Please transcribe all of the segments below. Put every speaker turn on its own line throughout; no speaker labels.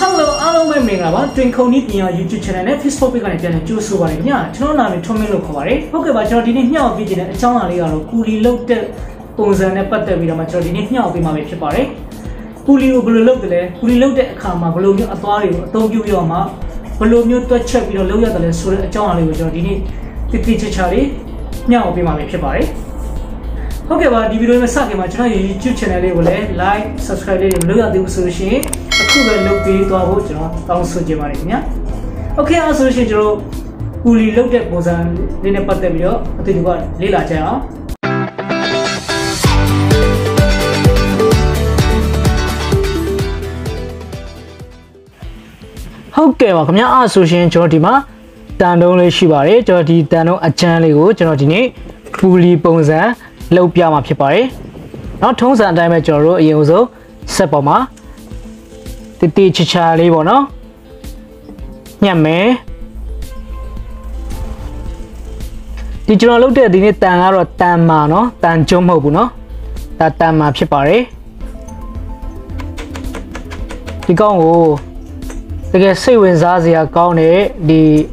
Hello, hello, my name is Twinkle Nip in your YouTube channel and Facebook page and choose over it. Yeah, Chona to me look over it. Okay, but you're in here, vision and channel, Kuli looked at Ponza and Pata with a maturity in here, be my pare. Kuli looked at Kuli looked at Kama, Bologna, Atari, told you your ma, Bologna to check with a lawyer than so a channel with your dinner. The teacher Charlie, now be my pare. Okay, but if you don't have my YouTube channel, like, subscribe, and look at the solution. Look to our town Sujimarinia. Okay, our solution fully looked at Bozan, then a part of video, to the word Lila Jaya. Okay, welcome to our solution, Jotima. Tando Shibare, Jodi Tano, a channel, Jonatini, fully Bonza, low Piama Pipare. Not tones and damage or Yozo, Sepoma. The teacher Charlie Bono Yame Did you look at the Tana or Tamano, Tan Jomobuno? That Tama Pipare The Gongo The Gassawin Zazia Gone, the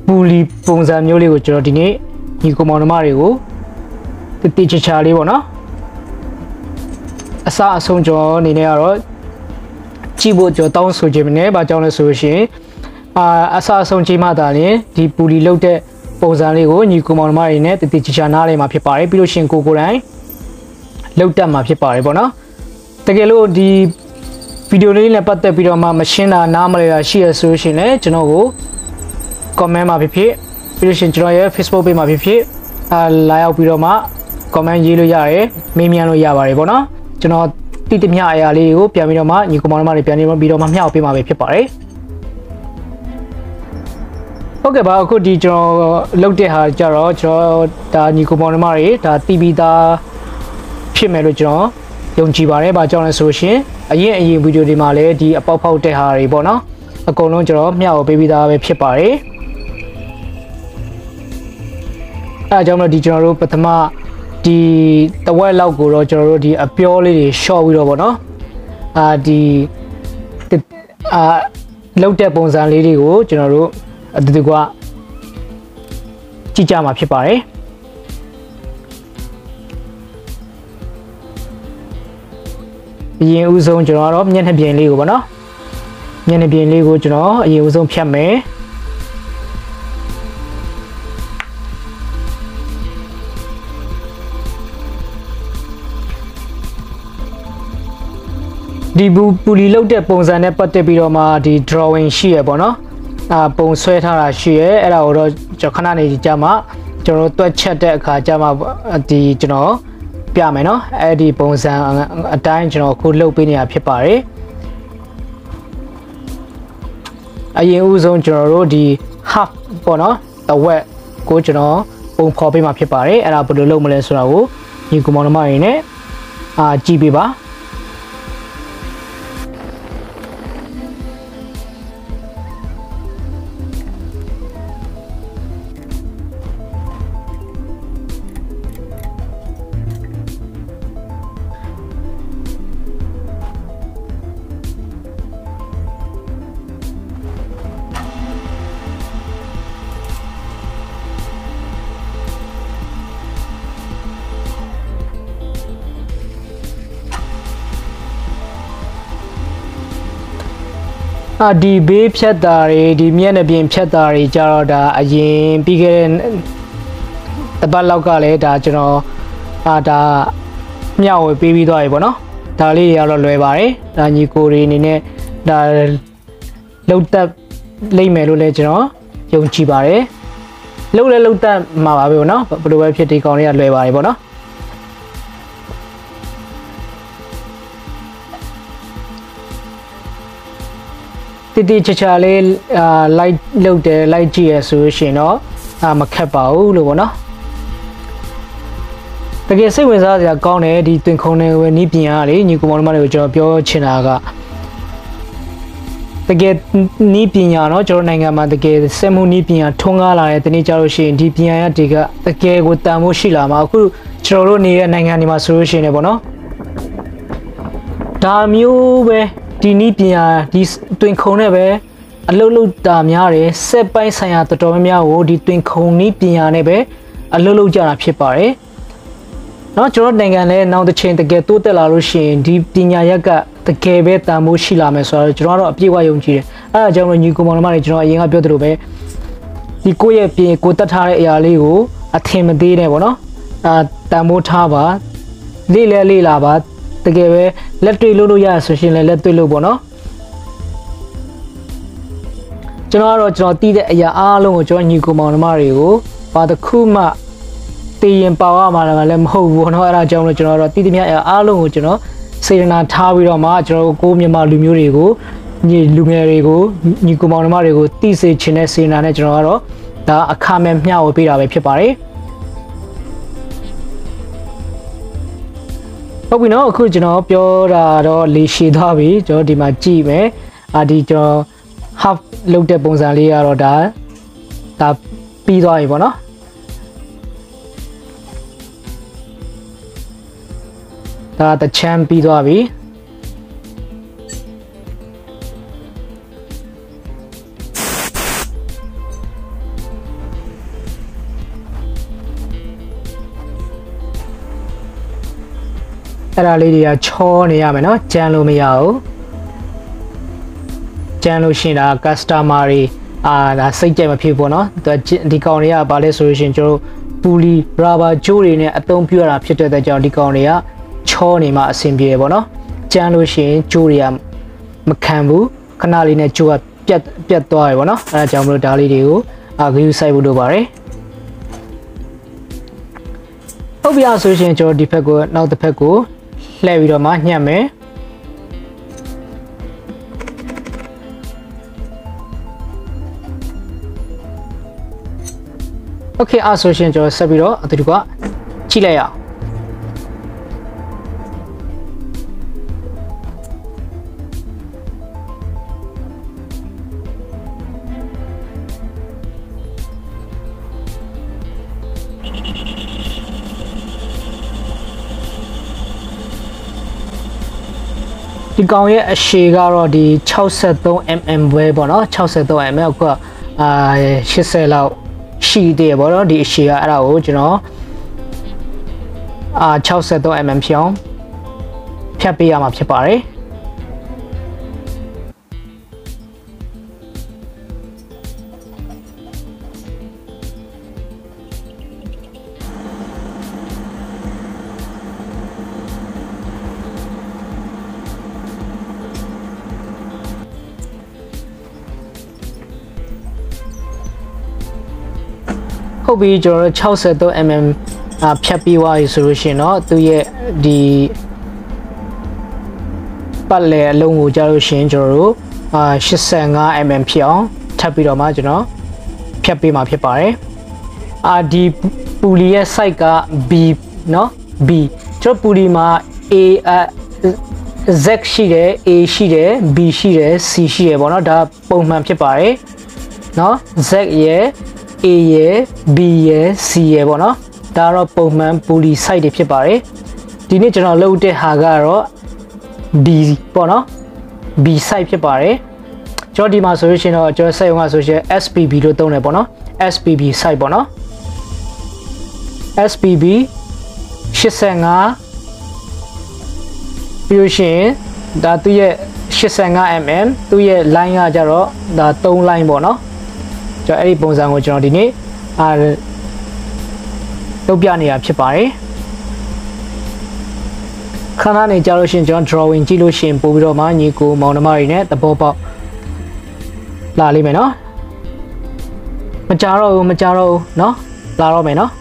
Bully Ponza Muli with Jordini, Nicomono Mario, the teacher Charlie Bono Asa Sonjo in Nero. Chibo Joton Sujimine, but on a solution. I saw some Jimadani, the bully loaded Bozanigo, Nicomo Marine, the teacher Nale Mapipari, Piloshin Kukurai, load them Mapipari Bona. The Gelo, the video in a part of the machine, normally she a solution, Genogo, comment Mapipi, Piloshin Joya, Facebook Mapipi, Laya Piroma, comment Yilu Yare, Mimiano Yavari Bona, Geno. Titimia Ayali, Piamima, Nicomo Pianimo, Bidoma, Pima Pipare. Okay, but could you look at Jaro, the Nicomo Mari, the Tibida Pimerojo, Young Chibare, by John Association, a year in video de Male, the Apopo de Harry Bona, a colon job, Miao Baby da Pipare. I don't know the general Patama. The white logo Roger the a purely short video no the low tap bones and lady go general the gua chichama pipare yin uzon general nyan have been legal no nyan have been legal general yin uzon piame The bully looked at Ponza and Patebiroma, the drawing sheer bono, Pon sweater sheer, and our Jokanani Jama, Joro to chat Kajama, the General, Piameno, Eddie Ponza, a time General could look in a pipare. I use on General the half bono, the wet go General, Pon copy my pipare, and I put the low Melesau, you come on marine, Gibiba. The babe chatari, the miana being chatari, Jarada, a yin, bigger the balogale, that you know, meow baby doibono, Tali Alloy, Nanikuri in it, the load up layme legend, young chibare, load up Mavabono, but the website take on your Levibono. The teacher Charlie light looked at light GS solution or Macapao, Luna. The guest was a gone the Twinkle when Nipiali, Nicomo job your Chinaga. The get Nipiano, Jornanga, the gate, Semu Nipia, Tonga, the Nijaroshi, Dipia, Diga, the gay with Tamushila, Maku, Choro near Nanganima solution, Ebono. Damu ဒီနည်းပညာဒီတွင်ခုံနဲ့ပဲအလုပ်လုပ်တာများတယ်စက်ပိုင်းဆိုင်ရာတော်တော်များများကိုဒီတွင်ခုံနည်းပညာနဲ့ပဲအလုပ်လုပ်ကြတာဖြစ်ပါတယ်เนาะကျွန်တော်နိုင်ငံလဲနောက်တစ်ချိန်တကယ်တိုးတက်လာလို့ရှိရင်ဒီပညာရက်ကတကယ်ပဲတန်ဖိုးရှိလာမယ်ဆိုတော့ကျွန်တော်ကတော့အပြည့်အဝယုံကြည်တယ်အဲ့ဒါကြောင့်မို့ညီကောင်မောင်နှမတွေကျွန်တော်အရင်ကပြောသလိုပဲဒီကိုယ့်ရဲ့ပြင်ကိုတတ်ထားတဲ့အရာလေးကိုအထင်မသေးနဲ့ပေါ့နော်တန်ဖိုးထားပါလေ့လာပါတကယ်ပဲလက်တွေ့လို့ရဆိုရှင်လည်းလက်တွေ့လို့ပေါ့နော်ကျွန်တော်တီးတဲ့အရာအားလုံးကိုကျွန်တော်ညီကောင်မောင်နှမတွေကိုဘာတစ်ခုမှတည်ရင်ပါဝါမှာလည်းမဟုတ်ဘူးเนาะအဲ့ဒါကြောင့်လို့ကျွန်တော်တီးသမျှအားလုံးကိုကျွန်တော်စေတနာထားပြီးတော့မှကျွန်တော်ကိုမြန်မာလူမျိုးတွေကိုညီလူငယ်တွေကိုညီကောင်မောင်နှမတွေကိုတီးစေချင်တဲ့စေတနာနဲ့ကျွန်တော်ကတော့ဒါအခါမဲ့မျှဝေပေးတာပဲဖြစ်ပါတယ်ဟုတ်ပြီเนาะအခုကျွန်တော်ပြောတာတော့လေရှည်သွားပြီကျွန်တော်ဒီမှာကြည့်မယ်ဒီကျွန်တော် half လုပ်တဲ့ပုံစံလေးကတော့ဒါပြီးသွားပြီပေါ့နော်ဒါတချမ်းပြီးသွားပြီအဲ့ဒါလေးတွေကချောနေရမယ်နော်ကြမ်းလို့မရဘူးကြမ်းလို့ရှိရင်ဒါ customer တွေဒါစိတ်ကြိုက်မဖြစ်ဘူးเนาะဒီကောင်တွေကဘာလဲဆိုလို့ရှိရင်ကျွန်တော်ပူလီရာဘာဂျိုးတွေနဲ့အသုံးပြုရတာဖြစ်တဲ့အတွက်ကြောင့်ဒီကောင်တွေကချောနေမှအဆင်ပြေတယ်ပေါ့နော်ကြမ်းလို့ရှိရင်ဂျိုးတွေကမခံဘူးခဏလေးနဲ့ဂျိုးကပြတ်သွားပြီပေါ့နော်အဲဒါကြောင့်မလို့ဒါလေးတွေကိုဂရုစိုက်ဖို့လိုပါတယ်ဟုတ်ပြီဆိုရှင်ကျွန်တော်ဒီဘက်ကိုနောက်တစ်ဖက်ကိုလှည့်ပြီးတော့မှညှက်မယ်โอเคဆိုရှင်ကျွန်တော်ဆက်ပြီးတော့အတူတူကကြည့်လိုက်ရအောင်ဒီကောင်ရဲ့အရှည်ကတော့ဒီ 63mm ပဲပေါ့နော် 63mm အခု80လောက်ရှိသေးတယ်ပေါ့နော်ဒီအရှည်ကအဲ့ဒါကိုကျွန်တော်63mm ဖြောင်းဖြတ်ပေးရမှာဖြစ်ပါတယ်ဟုတ်ပြီကျွန်တော် 63mm ဖြတ်ပြီးသွားပြီဆိုလို့ရှိရင်တော့သူရဲ့ဒီပတ်လည်အလုံးကိုကြားလို့ရှိရင်ကျွန်တော်တို့85mm ဖြစ်အောင်ထပ်ပြီးတော့မှကျွန်တော်ဖြတ်ပေးမှာဖြစ်ပါတယ်ဒီပူလီရဲ့ site က B เนาะ B ကျွန်တော်ပူလီမှာ A Z ရှိတယ် A ရှိတယ် B ရှိတယ် C ရှိတယ်ပေါ့เนาะဒါပုံမှန်ဖြစ်ပါတယ်เนาะ Z ရဲ့ A ရယ် B ရယ် C ရယ်ပေါ့နော်ဒါတော့ပုံမှန်ပူလီ site တွေဖြစ်ပါတယ်ဒီနေ့ကျွန်တော်လုပ်တဲ့ဟာကတော့ B ပေါ့နော် B site ဖြစ်ပါတယ်ကျွန်တော်ဒီမှာဆိုလို့ရှိရင်တော့ကျွန်တော်စက်ရုံကဆိုရှင် SPB လို့သုံးတယ်ပေါ့နော် SPB site ပေါ့နော် SPB 85ပြီးလို့ရှိရင်ဒါသူ့ရဲ့ 85mm သူ့ရဲ့ line ကကြတော့ဒါ3 line ပေါ့နော်ကျွန်တော်အဲ့ဒီပုံစံကိုကျွန်တော်ဒီနေ့လုပ်ပြနေတာဖြစ်ပါတယ်ခဏနေကြလို့ရှိရင်ကျွန်တော် drawing ကြည့်လို့ရှိရင်ပို့ပြီးတော့မှညီကိုမောင်နှမတွေနဲ့သဘောပေါက်လာလိမ့်မယ်နော်မကြတော့ဘူးနော်လာတော့မယ်နော်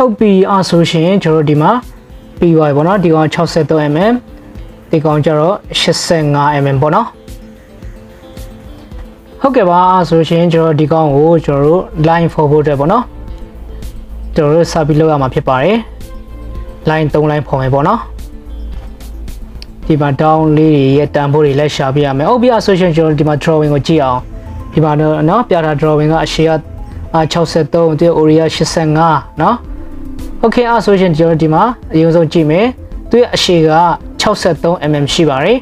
ဟုတ်ပြီဆိုရှင်ကျွန်တော်ဒီမှာပြီးသွားပြီပေါ့နော်ဒီကောင် 63mm ဒီကောင်ကျတော့ 85mm ပေါ့နော်ဟုတ်ကဲ့ပါဆိုရှင်ကျွန်တော်ဒီကောင်ကိုကျွန်တော်တို့ line 4ဖို့အတွက်ပေါ့နော်ကျွန်တော်တို့စပြီးလောက်ရမှာဖြစ်ပါတယ် line 3 line ဖော်မယ်ပေါ့နော် ဒီမှာ down လေးတွေရဲ့တန်ဖိုးတွေလက်ရှာပြရမယ် OB ဆိုရှင်ကျွန်တော်ဒီမှာ drawing ကိုကြည့်အောင်ဒီမှာနော်ပြတာ drawing ကအရှေ့က63သူ area 85နော် Okay ဆိုရှင်ကျွန်တော်ဒီမှာအရင်ဆုံးကြည့်မယ်သူရဲ့အရှေ့က63 mm ရှိပါတယ်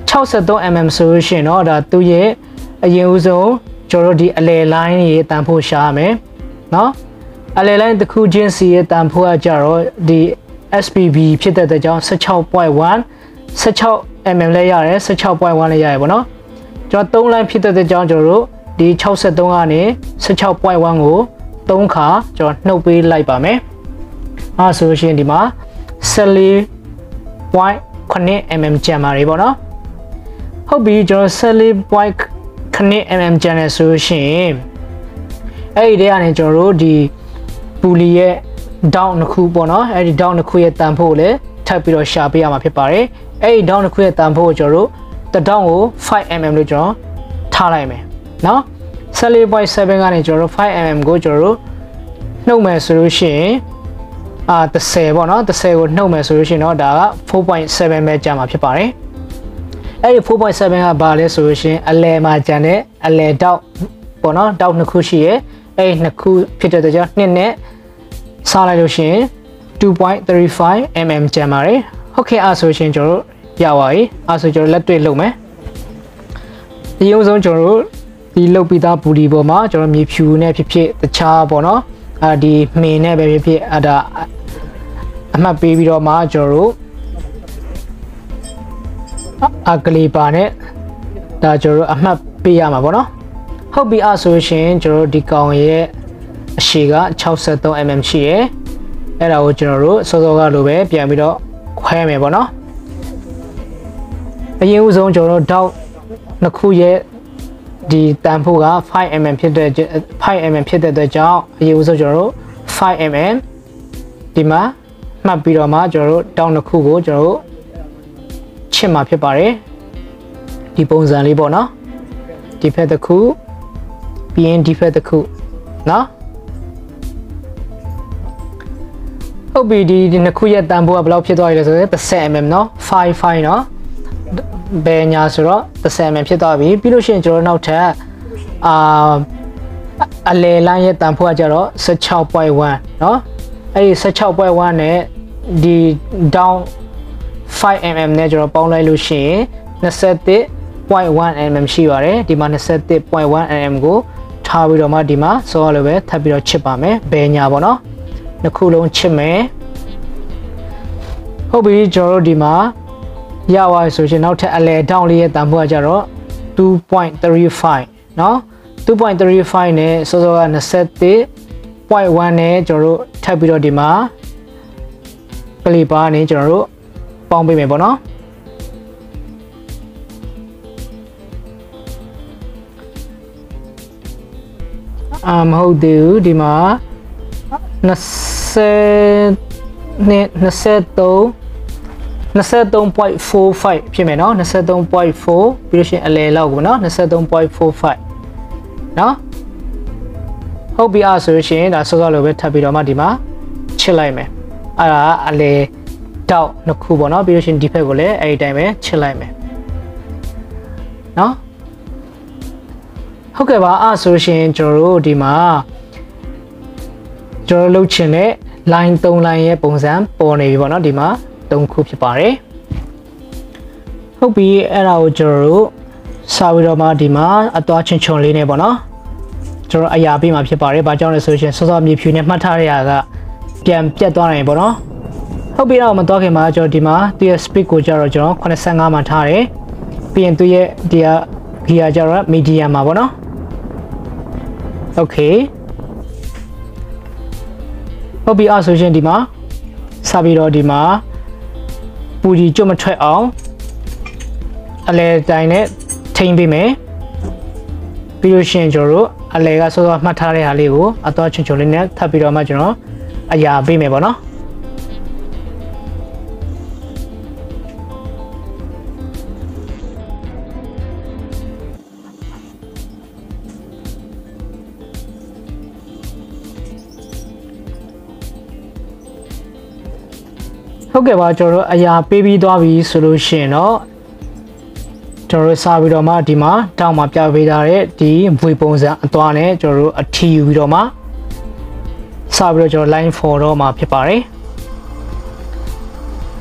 63 mm ဆိုလို့ရှိရင်တော့ဒါသူရဲ့အရင်ဦးဆုံးကျွန်တော်တို့ဒီအလယ် line ရဲ့တန်ဖိုးရှာရမယ်နော်အလယ် line တစ်ခုချင်းစီရဲ့တန်ဖိုးကကြတော့ဒီ SPB ဖြစ်တဲ့ကြောင့် 16.1 16 mm လဲရတယ် 16.1 လဲရတယ်ပေါ့နော်ကျွန်တော်3 line ဖြစ်တဲ့ကြောင့်ကျွန်တော်တို့ဒီ63ကနေ 16.1 ကို3ခါကျွန်တော်နှုတ်ပေးလိုက်ပါမယ်ဆိုလို့ရှိရင်ဒီမှာ 14.8 mm ကျန်ပါတယ်ပေါ့နော်ဟုတ်ပြီကျွန်တော် 14.8 mm ကျန်တယ်ဆိုလို့ရှိရင်အဲ့ဒီထဲကနေကျွန်တော်တို့ဒီပူလီရဲ့ down တစ်ခုပေါ့နော်အဲ့ဒီ down တစ်ခုရဲ့တန်ဖိုးကိုလည်းထပ်ပြီးတော့ရှာပေးရမှာဖြစ်ပါတယ်အဲ့ဒီ down တစ်ခုရဲ့တန်ဖိုးကိုကျွန်တော်တို့တဒေါင်းကို 5 mm လို့ကျွန်တော်ထားလိုက်မယ်နော် 14.7 ကနေကျွန်တော်တို့ 5 mm ကိုကျွန်တော်တို့နှုတ်မယ်ဆိုလို့ရှိရင်30ပေါ့နော်30ကိုနှုတ်မယ်ဆိုလို့ရှိရင်တော့ဒါက 4.7 ပဲကျန်မှာဖြစ်ပါတယ်အဲ့ဒီ 4.7 ကဘာလဲဆိုလို့ရှိရင်အလယ်မှာကျန်တဲ့အလယ်တောက်ပေါ့နော်တောက်နှစ်ခုရှိရဲအဲ့ဒီနှစ်ခုဖြစ်တဲ့ကြောင့်နှစ်နဲ့စားလိုက်လို့ရှိရင် 2.35 mm ကျန်ပါတယ်ဟုတ်ကဲ့ဆိုရှင်ကျွန်တော်တို့ရပါပြီဆိုကျွန်တော်လက်တွေ့လုပ်မယ်ဒီအုံဆုံးကျွန်တော်တို့ဒီလုတ်ပြီးသားဘူဒီပေါ်မှာကျွန်တော်မြေဖြူနဲ့ဖြစ်ဖြစ်တခြားပေါ့နော်ဒီမင်းနဲ့ပဲဖြစ်ဖြစ်ဒါအမှတ်ပေးပြီးတော့မှကျွန်တော်တို့ကလေးပါနဲ့ဒါကျွန်တော်တို့အမှတ်ပေးရမှာပေါ့နော်ဟုတ်ပြီဆိုရှင်ကျွန်တော်တို့ဒီကောင်ရဲ့အရှည်က63 mm ရှိရယ်အဲ့ဒါကိုကျွန်တော်တို့စောစောကလိုပဲပြန်ပြီးတော့ခွဲမယ်ပေါ့နော်အရင်ဦးဆုံးကျွန်တော်တို့တောက်နှစ်ခုရဲ့ဒီတန်ဖိုးက 5mm ဖြစ်တဲ့ 5mm ဖြစ်တဲ့အတွက်ကြောင့်အရင်ဦးဆုံးကျွန်တော်တို့ 5mm ဒီမှာမှတ်ပြီးတော့မှကျွန်တော်တို့တောက်နှစ်ခုကိုကျွန်တော်တို့ချစ်မှာဖြစ်ပါတယ်ဒီပုံစံလေးပေါ့နော်ဒီဖက်တစ်ခုပြီးရင်ဒီဖက်တစ်ခုနော်ဟုတ်ပြီဒီနှစ်ခုရဲ့တန်ဖိုးကဘယ်လောက်ဖြစ်သွားပြီလဲဆိုတော့ 30mm เนาะ55เนาะဘယ်ညာဆိုတော့ 30mm ဖြစ်သွားပြီပြီးလို့ရှိရင်ကျွန်တော်နောက်ထပ်အလယ်လိုင်းရဲ့တန်ဖိုးကကျတော့ 16.1 เนาะအဲ့ဒီ 16.1 နဲ့ဒီ down 5mm နဲ့ကျွန်တော်ပေါင်းလိုက်လို့ရှိရင် 21.1 mm ရှိပါတယ်ဒီမှာ 21.1 mm ကိုထားပြီးတော့မှဒီမှာစောရလိုပဲထပ်ပြီးတော့ချစ်ပါမယ်ဘယ်ညာပေါ့เนาะနှစ်ခုလုံးချစ်မယ်ဟုတ်ပြီကျွန်တော်တို့ဒီမှာရပါဆိုရှင်နောက်ထပ်အလဲတောင်းလေးရဲ့တန်ဖိုးကကြတော့ 2.35 เนาะ 2.35 နဲ့စောစောက 21.1 နဲ့ကျွန်တော်တို့ထပ်ပြီးတော့ဒီမှာကလီပါနဲ့ကျွန်တော်တို့ပေါင်းပေးမယ်ပေါ့နော်မဟုတ်သေးဘူးဒီမှာ23.45 ဖြစ်မယ်เนาะ 23.4 ပြီးလို့ရှိရင်အလယ်လောက်ကိုเนาะ 23.45 เนาะဟုတ်ပြီဆိုလို့ရှိရင်ဒါစောစောလိုပဲထပ်ပြီးတော့မှဒီမှာချစ်လိုက်မယ်အဲ့ဒါအလယ်တောက်နှစ်ခုပေါ့เนาะပြီးလို့ရှိရင်ဒီဘက်ကိုလည်းအဲ့ဒီတိုင်းပဲချစ်လိုက်မယ်เนาะဟုတ်ကဲ့ပါဆိုလို့ရှိရင်ကျွန်တော်တို့ဒီမှာကျွန်တော်လုပ်ချင်တဲ့ line 3 line ရဲ့ပုံစံပေါ်နေပြီပေါ့နော်ဒီမှာ3ခုဖြစ်ပါတယ်ဟုတ်ပြီအဲ့ဒါကိုကျွန်တော်တို့စာပြီးတော့မှဒီမှာအသွားချွန်ချွန်လေးနဲ့ပေါ့နော်ကျွန်တော်အရာပေးမှာဖြစ်ပါတယ်ဘာကြောင့်လဲဆိုရင်စောစောမြေဖြူနဲ့မှတ်ထားရတာကပြန်ပြတ်သွားနိုင်ပေါ့နော်ဟုတ်ပြီတော့မသွားခင်မှာကျွန်တော်ဒီမှာသူရဲ့ speed ကိုကြတော့ကျွန်တော်85မှာထားတယ်ပြီးရင်သူရဲ့ဒီက gear ကြတော့ medium မှာပေါ့နော် okay ဟုတ်ပြီဆိုရှင်ဒီမှာစပြီးတော့ဒီမှာပူကြီးကျွတ်မထွက်အောင်အလဲတိုင်းနဲ့ထိန်းပေးမယ်ပြီးလို့ရှိရင်ကျွန်တော်တို့အလဲကစောစောမှတ်ထားတဲ့ဟာလေးကိုအသွားချွန်ချွန်လေးနဲ့ထပ်ပြီးတော့မှကျွန်တော်အရာပေးမယ်ပေါ့နော်ဟ ဟုတ်ကဲ့ပါကျွန်တော်တို့အရာပေးပြီးသွားပြီဆိုလို့ရှိရင်တော့ကျွန်တော်တို့စာပြီးတော့မှဒီမှာတောက်မှာပြပေးထားတဲ့ဒီဝေပုံစံအသွားနဲ့ကျွန်တော်တို့အထီယူပြီးတော့မှစာပြီးတော့ကျွန်တော် line 4တော့မှာဖြစ်ပါတယ်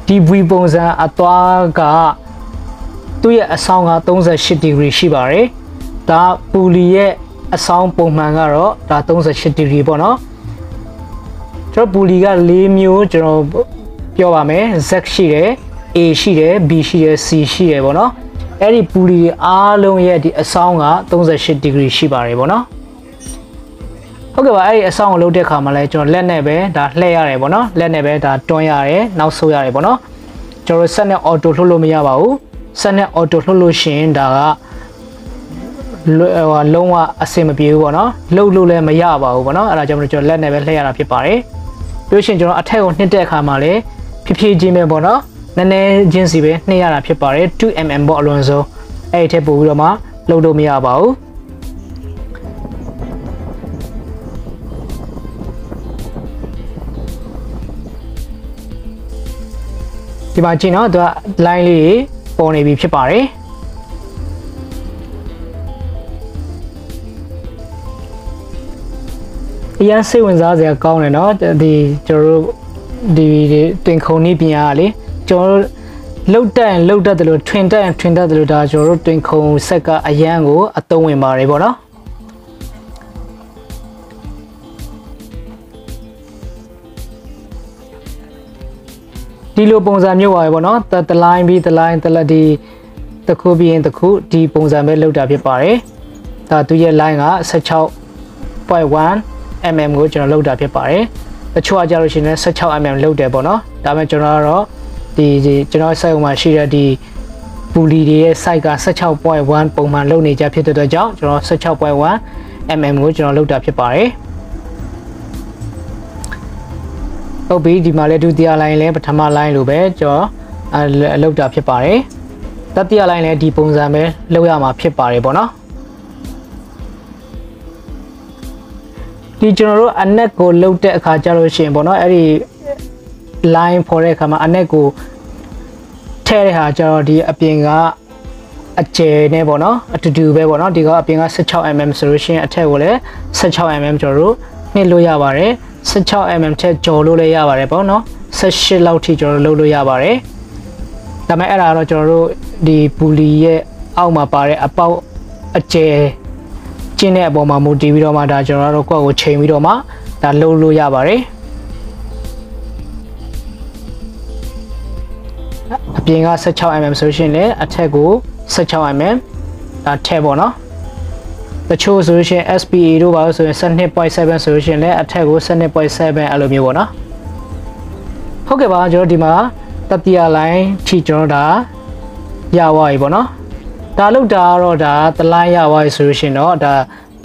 ဒီဝေပုံစံအသွားကသူ့ရဲ့အဆောင်က38 degree ရှိပါတယ်ဒါပူလီရဲ့အဆောင်ပုံမှန်ကတော့ဒါ38 degree ပေါ့နော်ကျွန်တော်ပူလီက4မျိုးကျွန်တော်ပြောပါမယ် Z ရှိတယ် A ရှိတယ် B ရှိတယ် C ရှိတယ်ပေါ့နော်အဲ့ဒီပူလီတွေအားလုံးရဲ့ဒီအဆောင်က38 degree ရှိပါတယ်ပေါ့နော်ဟုတ်ကဲ့ပါအဲ့ဒီအဆောင်ကိုလုပ်တဲ့အခါမှာလဲကျွန်တော်လက်နဲ့ပဲဒါလှည့်ရတယ်ပေါ့နော်လက်နဲ့ပဲဒါတွန်းရတယ်နောက်ဆုပ်ရတယ်ပေါ့နော်ကျွန်တော်ဆက်နဲ့ auto လှုပ်လို့မရပါဘူးဆက်နဲ့ auto လှုပ်လို့ရှိရင်ဒါကလုံးဝအဆင်မပြေဘူးပေါ့နော်လှုပ်လို့လည်းမရပါဘူးပေါ့နော်အဲ့ဒါကြောင့်ကျွန်တော်လက်နဲ့ပဲလှည့်ရတာဖြစ်ပါတယ်ပြောရှင်ကျွန်တော်အထက်ကိုနှစ်တဲ့အခါမှာလဲဖြည်းဖြည်းချင်းပဲပေါ့နော်နည်းနည်းချင်းစီပဲနှိမ့်ရတာဖြစ်ပါတယ် 2mm ပေါ့အလွန်ဆုံးအဲ့ဒီထက်ပိုပြီးတော့မှလှုပ်လို့မရပါဘူးဒီမှာကြည့်နော်သူက line လေးပေါ်နေပြီဖြစ်ပါတယ်အရင်စိတ်ဝင်စားစရာကောင်းတယ်เนาะဒီကျွန်တော်တို့ဒီတွင်ခုံနည်းပညာကလေကျွန်တော်တို့လှုပ်တက်လှုပ်တတ်တယ်လို့ထွင်တက်ထွင်တတ်တယ်လို့ဒါကျွန်တော်တို့တွင်ခုံဆက်ကအရန်ကိုအသုံးဝင်ပါတယ်ပေါ့နော်ဒီလိုပုံစံမျိုးပါပဲပေါ့နော်တလိုင်းပြီးတလိုင်းတလက်ဒီတစ်ခုပြီးရင်တစ်ခုဒီပုံစံပဲလှုပ်တာဖြစ်ပါတယ်ဒါသူရဲ့ line က 16.1 mm ကိုကျွန်တော်လှုပ်တာဖြစ်ပါတယ်တချို့ကကြလို့ရှိရင်16 mm လှုပ်တယ်ပေါ့နော်ဒါပေမဲ့ကျွန်တော်ကတော့ဒီကျွန်တော် site မှာရှိတဲ့ဒီပူလီတွေရဲ့ site က 16.1 ပုံမှန်လှုပ်နေကြဖြစ်တဲ့အတွက်ကြောင့်ကျွန်တော် 16.1 mm ကိုကျွန်တော်လှုပ်တာဖြစ်ပါတယ်ဟုတ်ပြီဒီမှာလည်းဒုတိယ line လည်းပထမ line လိုပဲကျွန်တော်လှုပ်တာဖြစ်ပါတယ်တတိယ line လည်းဒီပုံစံပဲလှုပ်ရမှာဖြစ်ပါတယ်ပေါ့နော်ဒီကျွန်တော်တို့အနက်ကိုလှုပ်တဲ့အခါကျလို့ရှိရင်ပေါ့နော်အဲ့ဒီ line ဖော်တဲ့အခါမှာအနက်ကိုထဲတဲ့ဟာကျတော့ဒီအပြင်ကအကျယ်နဲ့ပေါ့နော်အတူတူပဲပေါ့နော်ဒီကအပြင်က 16mm ဆိုလို့ရှိရင်အထက်ကိုလည်း 16mm ကျွန်တော်တို့နှိပ်လို့ရပါတယ် 16mm ထက်ကျော်လို့လည်းရပါတယ်ပေါ့နော်18လောက်ထိကျွန်တော်တို့လှုပ်လို့ရပါတယ်ဒါပေမဲ့အဲ့ဒါတော့ကျွန်တော်တို့ဒီပူလီရဲ့အောက်မှာပါတဲ့အပေါက်အကျယ်ကျင်းတဲ့အပေါ်မှာမူတည်ပြီးတော့မှဒါကျွန်တော်တို့ကိုချိန်ပြီးတော့မှဒါလှုပ်လို့ရပါတယ်အပြင်က 16mm ဆိုရှင်လည်းအထက်ကို 16mm ဒါထက်ပေါ့နော်တချို့ဆိုရှင် SPA တို့ပါလို့ဆိုရင် 12.7 ဆိုရှင်လည်းအထက်ကို 12.7 အဲ့လိုမျိုးပေါ့နော်ဟုတ်ကဲ့ပါကျွန်တော်ဒီမှာတတိယ line ထိကျွန်တော်ဒါရသွားပြီပေါ့နော်ဒါလောက်တာကတော့ဒါတလိုင်းရသွားပြီဆိုလို့ရှင်တော့ဒါ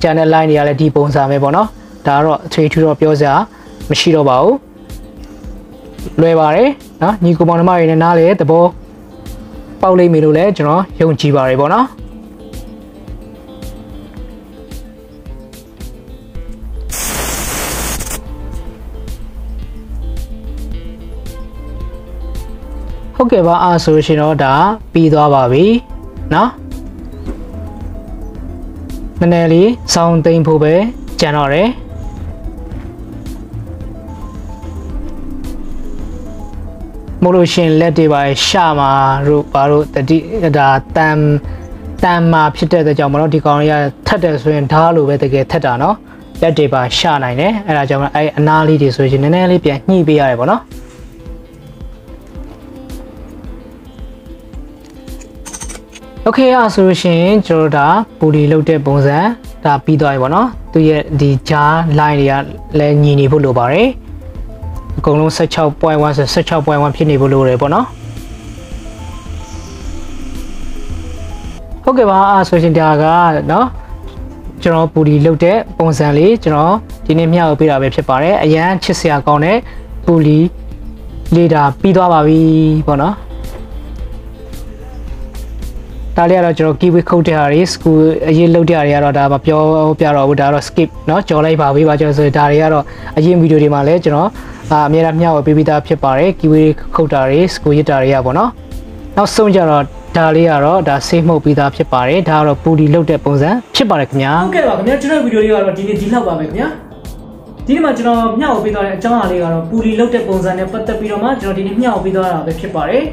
channel line တွေကလည်းဒီပုံစံပဲပေါ့နော်ဒါကတော့အထွေထူးတော့ပြောစရာမရှိတော့ပါဘူးလွယ်ပါတယ်နော်ညီကိုမောင်နှမတွေနဲ့နားလေသဘောပေါက်လိမ့်မယ်လို့လည်းကျွန်တော်ယုံကြည်ပါတယ်ပေါ့နော်ဟုတ်ကဲ့ပါအားဆိုရှင်တော့ဒါပြီးသွားပါပြီနော်နည်းနည်းလေးစောင်းသိမ့်ဖို့ပဲကြံတော့တယ်မို့လို့ရှင်လက်တွေပါရှာမှာတို့ဘာလို့တတိဒါတန်မှာဖြစ်တဲ့ကြောင့်မလို့ဒီကောင်ရထက်တယ်ဆိုရင်ဓာတ်လိုပဲတကယ်ထက်တာเนาะလက်တွေပါရှာနိုင်တယ်အဲ့ဒါကြောင့်အဲ့အနားလေးတွေဆိုရင်နည်းနည်းလေးပြန်ညှိပေးရတယ်ပေါ့နော်โอเคအားဆိုလို့ရှိရင်ကျွန်တော်ဒါပူလီလုပ်တဲ့ပုံစံဒါပြီးသွားပြီပေါ့နော်သူရဲ့ဒီဂျား line တွေကလည်းညီနေဖို့လိုပါတယ်အကုန်လုံး 16.1 ဆို 16.1 ဖြစ်နေဖို့လိုတယ်ပေါ့နော်ဟုတ်ကဲ့ပါအားဆိုရှင်ဒါကเนาะကျွန်တော်ပူလီလုပ်တဲ့ပုံစံလေးကျွန်တော်ဒီနေ့မျှဝေပေးတာပဲဖြစ်ပါတယ်အရန်ချစ်စရာကောင်းတဲ့ပူလီလေးဒါပြီးသွားပါပြီပေါ့နော် ဒါလေးကတော့ကျွန်တော် keyword ခုတ်တဲ့ဟာတွေ school အရေးလုပ်တဲ့ဟာတွေကတော့ဒါမပြောပြတော့ဘူးဒါတော့ skip เนาะကြော်လိုက်ပါပေးပါကျွန်တော်ဆိုဒါတွေကတော့အရင်ဗီဒီယိုတွေမှာလည်းကျွန်တော်အများအားမျှဝေပေးပြီးသားဖြစ်ပါတယ် keyword ခုတ်တာတွေ school ရစ်တာတွေကပေါ့နော်နောက်ဆုံးကြတော့ဒါလေးကတော့ဒါ save မှုတ်ပြီးသားဖြစ်ပါတယ်ဒါကတော့ pully လုပ်တဲ့ပုံစံဖြစ်ပါတယ်ခင်ဗျာဟုတ်ကဲ့ပါခင်ဗျာကျွန်တော်ဗီဒီယိုလေးကတော့ဒီနေ့ဒီလောက်ပါပဲခင်ဗျာဒီနေ့မှာကျွန်တော်မျှဝေပေးသွားတဲ့အကြောင်းအရာလေးကတော့ pully လုပ်တဲ့ပုံစံနဲ့ပတ်သက်ပြီးတော့မှကျွန်တော်ဒီနေ့မျှဝေပေးသွားတာပဲဖြစ်ပါတယ်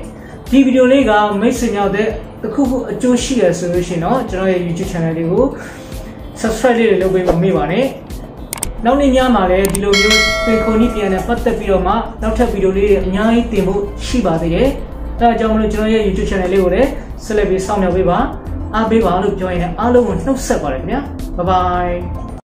ဒီဗီဒီယိုလေးကမိတ်ဆွေများတဲ့အခုအကျိုးရှိရဆိုလို့ရှိရင်တော့ကျွန်တော်ရဲ့ YouTube channel လေးကို subscribe လေးလုပ်ပေးမမေ့ပါနဲ့နောက်နေ့ညမှာလည်းဒီလိုမျိုးသင်ခုန်နည်းပြန်နဲ့ပတ်သက်ပြီးတော့မှနောက်ထပ်ဗီဒီယိုလေးတွေအများကြီးတင်ဖို့ရှိပါသေးတယ်ဒါကြောင့်မလို့ကျွန်တော်ရဲ့ YouTube channel လေးကိုလည်းဆက်လက်ပြီးစောင့်မျှော်ပေးပါအားပေးပါလို့ပြောရင်အားလုံးကိုနှုတ်ဆက်ပါတယ်ခင်ဗျာ bye bye